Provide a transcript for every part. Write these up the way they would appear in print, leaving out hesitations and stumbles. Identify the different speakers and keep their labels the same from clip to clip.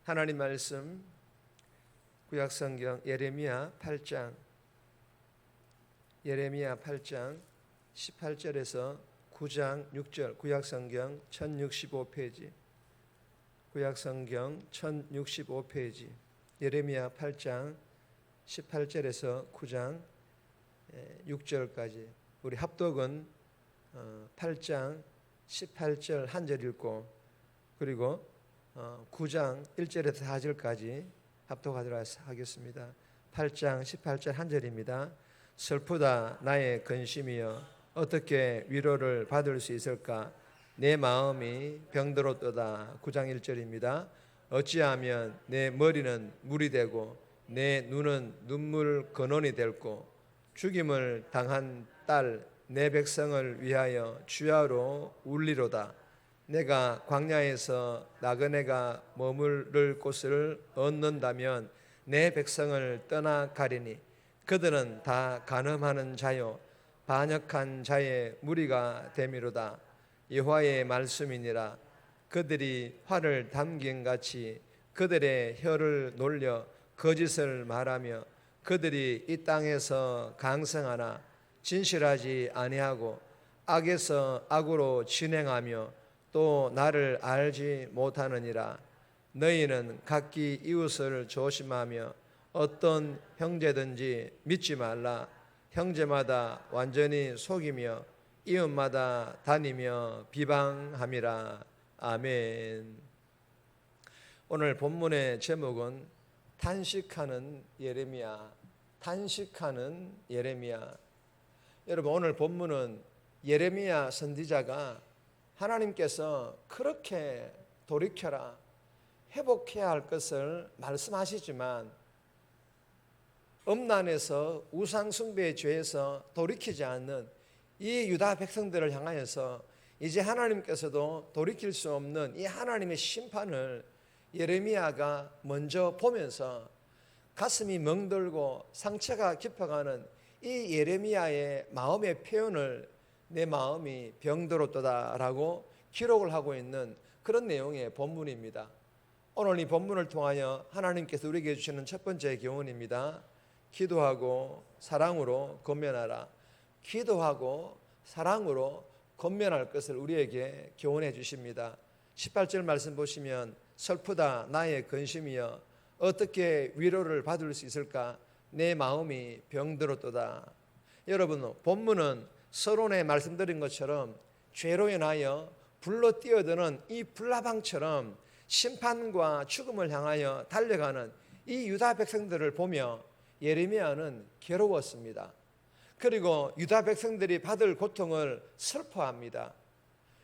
Speaker 1: 하나님 말씀 구약성경 예레미야 8장 18절에서 9장 6절 구약성경 1065페이지 구약성경 1065페이지 예레미야 8장 18절에서 9장 6절까지 우리 합독은 8장 18절 한 절 읽고 그리고 9장 1절에서 4절까지 합독하도록 하겠습니다. 8장 18절 한 절입니다. 슬프다 나의 근심이여 어떻게 위로를 받을 수 있을까? 내 마음이 병들었도다. 9장 1절입니다. 어찌하면 내 머리는 물이 되고 내 눈은 눈물 근원이 될고 죽임을 당한 딸 내 백성을 위하여 주야로 울리로다. 내가 광야에서 나그네가 머무를 곳을 얻는다면 내 백성을 떠나가리니 그들은 다 간음하는 자요 반역한 자의 무리가 되미로다. 여호와의 말씀이니라. 그들이 활을 담긴 같이 그들의 혀를 놀려 거짓을 말하며 그들이 이 땅에서 강성하나 진실하지 아니하고 악에서 악으로 진행하며 또 나를 알지 못하느니라. 너희는 각기 이웃을 조심하며 어떤 형제든지 믿지 말라. 형제마다 완전히 속이며 이웃마다 다니며 비방함이라. 아멘. 오늘 본문의 제목은 탄식하는 예레미야. 탄식하는 예레미야. 여러분, 오늘 본문은 예레미야 선지자가 하나님께서 그렇게 돌이켜라, 회복해야 할 것을 말씀하시지만 음란에서 우상숭배의 죄에서 돌이키지 않는 이 유다 백성들을 향하여서 이제 하나님께서도 돌이킬 수 없는 이 하나님의 심판을 예레미야가 먼저 보면서 가슴이 멍들고 상처가 깊어가는 이 예레미야의 마음의 표현을 내 마음이 병들었도다라고 기록을 하고 있는 그런 내용의 본문입니다. 오늘 이 본문을 통하여 하나님께서 우리에게 주시는 첫 번째 교훈입니다. 기도하고 사랑으로 권면하라. 기도하고 사랑으로 권면할 것을 우리에게 교훈해 주십니다. 18절 말씀 보시면 슬프다 나의 근심이여 어떻게 위로를 받을 수 있을까? 내 마음이 병들었도다. 여러분, 본문은 서론에 말씀드린 것처럼 죄로 인하여 불로 뛰어드는 이 불나방처럼 심판과 죽음을 향하여 달려가는 이 유다 백성들을 보며 예레미야는 괴로웠습니다. 그리고 유다 백성들이 받을 고통을 슬퍼합니다.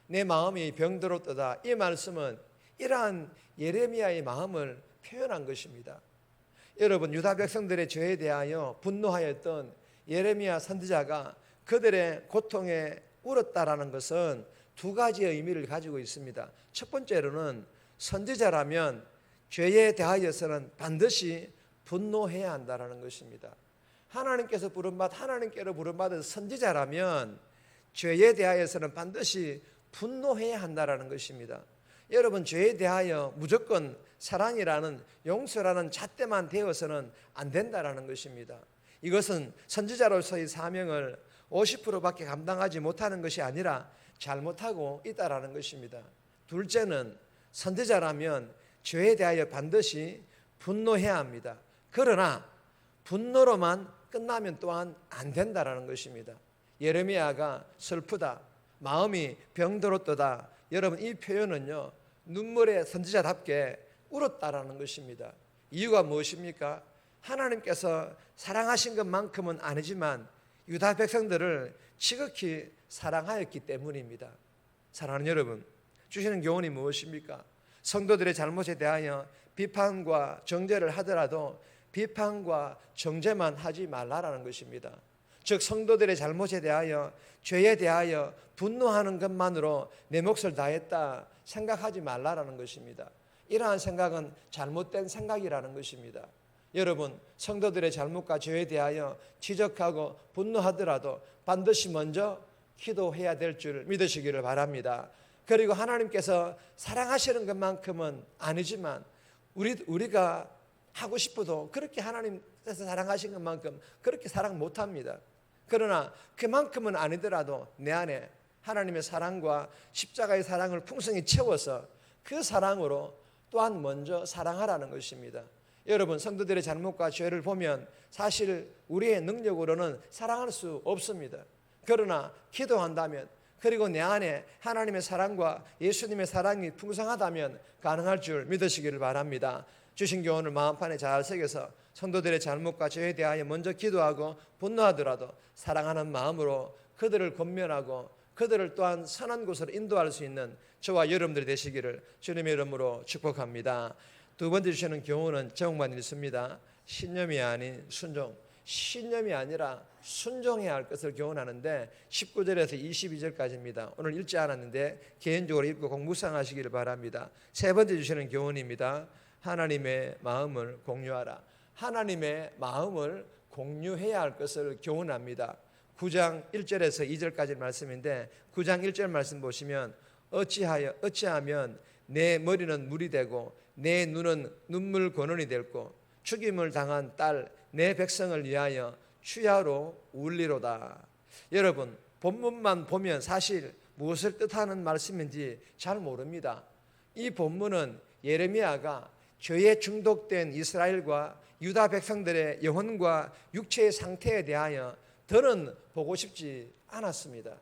Speaker 1: 내 마음이 병들었도다. 이 말씀은 이러한 예레미야의 마음을 표현한 것입니다. 여러분, 유다 백성들의 죄에 대하여 분노하였던 예레미야 선지자가 그들의 고통에 울었다라는 것은 두 가지의 의미를 가지고 있습니다. 첫 번째로는 선지자라면 죄에 대하여서는 반드시 분노해야 한다는 것입니다. 하나님께서 하나님께로 부름받은 선지자라면 죄에 대하여서는 반드시 분노해야 한다는 것입니다. 여러분, 죄에 대하여 무조건 사랑이라는 용서라는 잣대만 되어서는 안 된다는 것입니다. 이것은 선지자로서의 사명을 50%밖에 감당하지 못하는 것이 아니라 잘못하고 있다라는 것입니다. 둘째는 선지자라면 죄에 대하여 반드시 분노해야 합니다. 그러나 분노로만 끝나면 또한 안 된다라는 것입니다. 예레미야가 슬프다, 마음이 병들었도다. 여러분, 이 표현은요, 눈물의 선지자답게 울었다라는 것입니다. 이유가 무엇입니까? 하나님께서 사랑하신 것만큼은 아니지만 유다 백성들을 지극히 사랑하였기 때문입니다. 사랑하는 여러분, 주시는 교훈이 무엇입니까? 성도들의 잘못에 대하여 비판과 정죄를 하더라도 비판과 정죄만 하지 말라라는 것입니다. 즉, 성도들의 잘못에 대하여 죄에 대하여 분노하는 것만으로 내 몫을 다했다 생각하지 말라라는 것입니다. 이러한 생각은 잘못된 생각이라는 것입니다. 여러분, 성도들의 잘못과 죄에 대하여 지적하고 분노하더라도 반드시 먼저 기도해야 될 줄 믿으시기를 바랍니다. 그리고 하나님께서 사랑하시는 것만큼은 아니지만 우리가 하고 싶어도 그렇게 하나님께서 사랑하신 것만큼 그렇게 사랑 못합니다. 그러나 그만큼은 아니더라도 내 안에 하나님의 사랑과 십자가의 사랑을 풍성히 채워서 그 사랑으로 또한 먼저 사랑하라는 것입니다. 여러분, 성도들의 잘못과 죄를 보면 사실 우리의 능력으로는 사랑할 수 없습니다. 그러나 기도한다면, 그리고 내 안에 하나님의 사랑과 예수님의 사랑이 풍성하다면 가능할 줄 믿으시기를 바랍니다. 주신 교훈을 마음판에 잘 새겨서 성도들의 잘못과 죄에 대하여 먼저 기도하고 분노하더라도 사랑하는 마음으로 그들을 권면하고 그들을 또한 선한 곳으로 인도할 수 있는 저와 여러분들이 되시기를 주님의 이름으로 축복합니다. 두 번째 주시는 교훈은 제목만 읽습니다. 신념이 아닌 순종. 신념이 아니라 순종해야 할 것을 교훈하는데 19절에서 22절까지입니다. 오늘 읽지 않았는데 개인적으로 읽고 묵상하시기를 바랍니다. 세 번째 주시는 교훈입니다. 하나님의 마음을 공유하라. 하나님의 마음을 공유해야 할 것을 교훈합니다. 9장 1절에서 2절까지 말씀인데 9장 1절 말씀 보시면 어찌하면 내 머리는 물이 되고 내 눈은 눈물 근원이 될고 죽임을 당한 딸 내 백성을 위하여 추야로 울리로다. 여러분, 본문만 보면 사실 무엇을 뜻하는 말씀인지 잘 모릅니다. 이 본문은 예레미야가 죄에 중독된 이스라엘과 유다 백성들의 영혼과 육체의 상태에 대하여 더는 보고 싶지 않았습니다.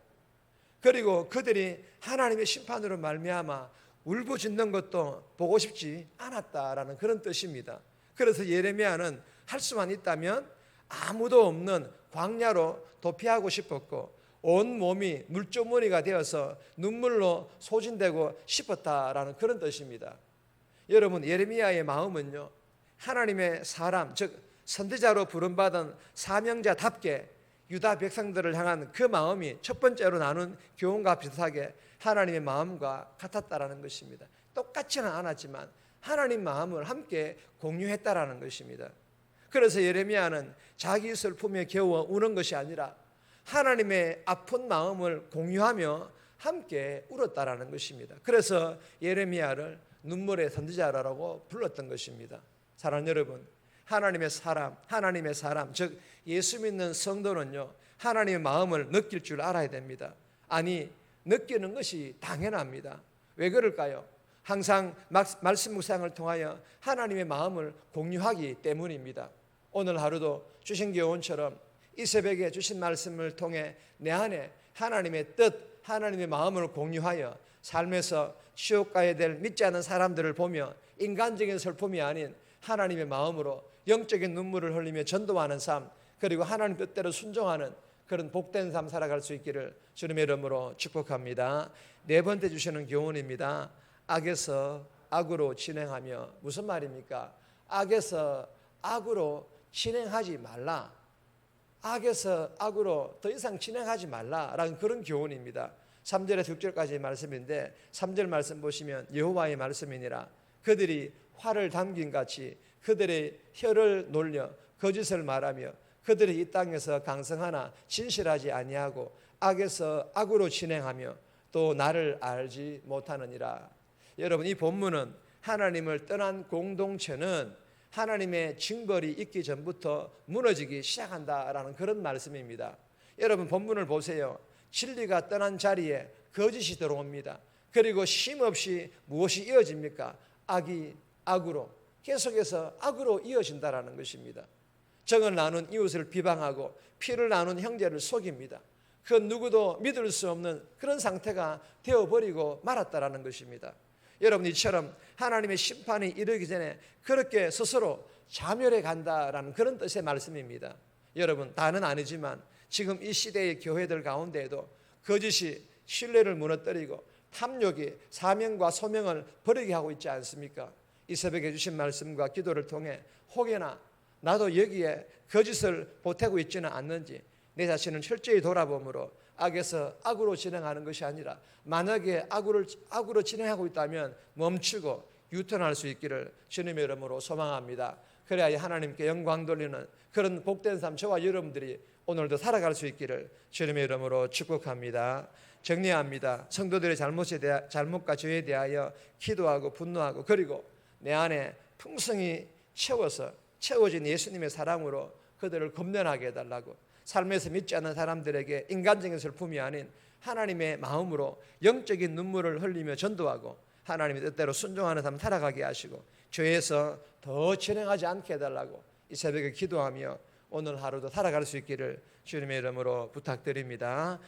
Speaker 1: 그리고 그들이 하나님의 심판으로 말미암아 울부짖는 것도 보고 싶지 않았다라는 그런 뜻입니다. 그래서 예레미야는 할 수만 있다면 아무도 없는 광야로 도피하고 싶었고 온 몸이 물조무리가 되어서 눈물로 소진되고 싶었다라는 그런 뜻입니다. 여러분, 예레미야의 마음은요, 하나님의 사람, 즉 선지자로 부름받은 사명자답게 유다 백성들을 향한 그 마음이 첫 번째로 나눈 교훈과 비슷하게 하나님의 마음과 같았다라는 것입니다. 똑같지는 않았지만 하나님 마음을 함께 공유했다라는 것입니다. 그래서 예레미야는 자기 슬픔에 겨워 우는 것이 아니라 하나님의 아픈 마음을 공유하며 함께 울었다라는 것입니다. 그래서 예레미야를 눈물의 선지자라고 불렀던 것입니다. 사랑하는 여러분, 하나님의 사람, 즉 예수 믿는 성도는요, 하나님의 마음을 느낄 줄 알아야 됩니다. 아니, 느끼는 것이 당연합니다. 왜 그럴까요? 항상 말씀 묵상을 통하여 하나님의 마음을 공유하기 때문입니다. 오늘 하루도 주신 교훈처럼 이 새벽에 주신 말씀을 통해 내 안에 하나님의 뜻, 하나님의 마음을 공유하여 삶에서 지옥 가야 될 믿지 않은 사람들을 보며 인간적인 슬픔이 아닌 하나님의 마음으로 영적인 눈물을 흘리며 전도하는 삶, 그리고 하나님 뜻대로 순종하는 그런 복된 삶 살아갈 수 있기를 주님의 이름으로 축복합니다. 네 번째 주시는 교훈입니다. 악에서 악으로 진행하며. 무슨 말입니까? 악에서 악으로 진행하지 말라. 악에서 악으로 더 이상 진행하지 말라라는 그런 교훈입니다. 3절에서 6절까지의 말씀인데 3절 말씀 보시면 여호와의 말씀이니라. 그들이 화를 담긴 같이 그들의 혀를 놀려 거짓을 말하며 그들이 이 땅에서 강성하나 진실하지 아니하고 악에서 악으로 진행하며 또 나를 알지 못하느니라. 여러분, 이 본문은 하나님을 떠난 공동체는 하나님의 징벌이 있기 전부터 무너지기 시작한다라는 그런 말씀입니다. 여러분, 본문을 보세요. 진리가 떠난 자리에 거짓이 들어옵니다. 그리고 쉼없이 무엇이 이어집니까? 악이 악으로, 계속해서 악으로 이어진다라는 것입니다. 정을 나눈 이웃을 비방하고 피를 나눈 형제를 속입니다. 그 누구도 믿을 수 없는 그런 상태가 되어버리고 말았다라는 것입니다. 여러분, 이처럼 하나님의 심판이 이르기 전에 그렇게 스스로 자멸해 간다라는 그런 뜻의 말씀입니다. 여러분, 다는 아니지만 지금 이 시대의 교회들 가운데에도 거짓이 신뢰를 무너뜨리고 탐욕이 사명과 소명을 버리게 하고 있지 않습니까? 이 새벽에 주신 말씀과 기도를 통해 혹여나 나도 여기에 거짓을 보태고 있지는 않는지 내 자신을 철저히 돌아봄으로 악에서 악으로 진행하는 것이 아니라 만약에 악으로 진행하고 있다면 멈추고 유턴할 수 있기를 주님의 이름으로 소망합니다. 그래야 하나님께 영광 돌리는 그런 복된 삶 저와 여러분들이 오늘도 살아갈 수 있기를 주님의 이름으로 축복합니다. 정리합니다. 성도들의 잘못과 죄에 대하여 기도하고 분노하고 그리고 내 안에 풍성히 채워진 예수님의 사랑으로 그들을 검련하게 해달라고, 삶에서 믿지 않는 사람들에게 인간적인 슬픔이 아닌 하나님의 마음으로 영적인 눈물을 흘리며 전도하고 하나님의 뜻대로 순종하는 삶 살아가게 하시고 죄에서 더 진행하지 않게 해달라고 이 새벽에 기도하며 오늘 하루도 살아갈 수 있기를 주님의 이름으로 부탁드립니다.